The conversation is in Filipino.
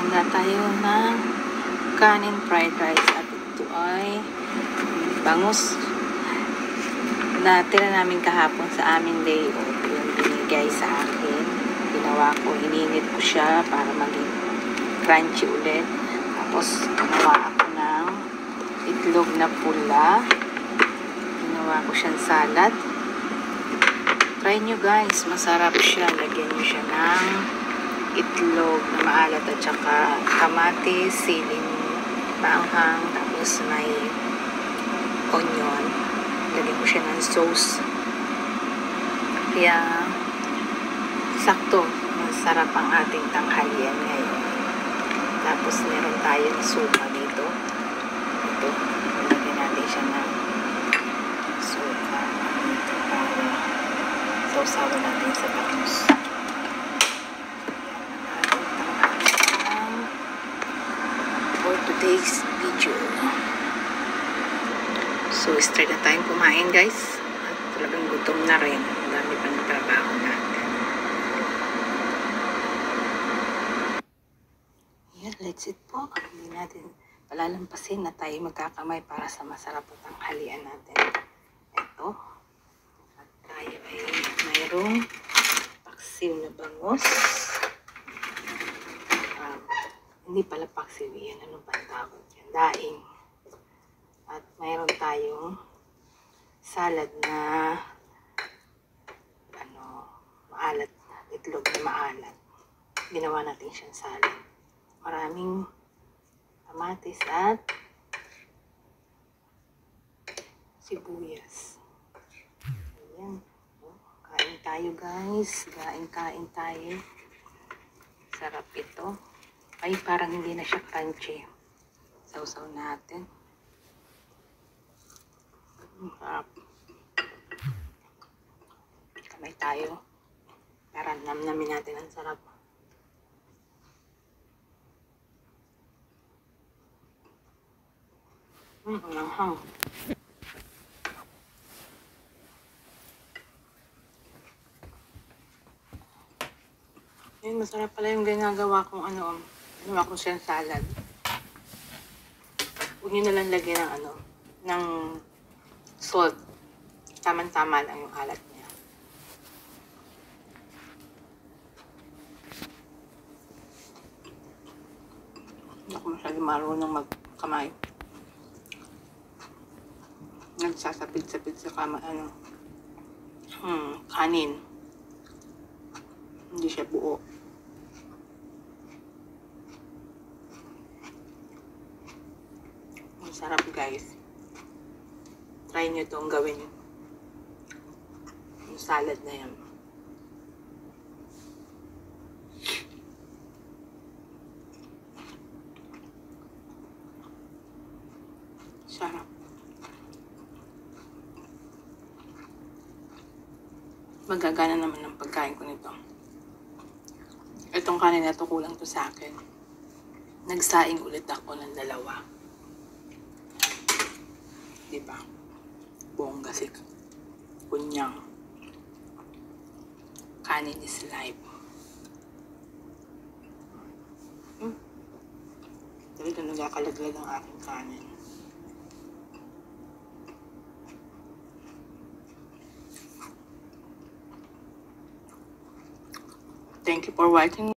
Handa tayo ng kanin fried rice at ito ay bangus na tira namin kahapon sa aming day off. Yung binigay sa akin. Ginawa ko, ininit ko siya para maging crunchy ulit. Tapos ginawa ako ng itlog na pula. Ginawa ko siyang salad. Try nyo guys, masarap siya. Lagyan nyo siya ng itlog na maalat at saka kamatis, siling maanghang, tapos may onion. Lagyan ko siya ng sauce. Kaya sakto, masarap ang ating tanghalian ngayon. Tapos meron tayong suka dito. Ito, lagyan natin siya ng suka dito para sausawan natin sa bangus. For today's video. So, start na tayong kumain guys. At talagang gutom na rin. Ang dami pa ng trabaho natin. Yan, let's eat po. Hindi natin palalampasin na tayo magkakamay para sa masarap at tanghalian natin. Ito. At tayo ay mayroong paksiw na bangus. Hindi pala paksiw yan. Ano ba tawag yan? Daing. At mayroon tayong salad na maalat. Itlog na maalat. Ginawa natin siyang salad. Maraming kamatis at sibuyas. Ayan. Kain tayo guys. Kain tayo. Sarap ito. Ay, parang hindi na siya crunchy. Sausaw natin. Sarap. Kamay tayo. Para namnamin natin ang sarap. Anghang. Ayun, masarap pala yung ginagawa kong ginawa kong siyang salad. Huwag nyo nalang lagyan ng ng salt. Tama-tama lang yung alat niya. Hindi ako masyadong marunong magkamay. Nagsasapid-sapid sa kanin. Hindi siya buo. Masarap guys. Try nyo itong gawin. Yung salad na yan. Sarap. Magagana naman ang pagkain ko nito. Itong kanin na to, kulang to sa akin. Nagsaing ulit ako ng 2. Diba? Bongga si kunyang. Kanin is life. Talaga nagakalaglag ang aking kanin. Thank you for watching.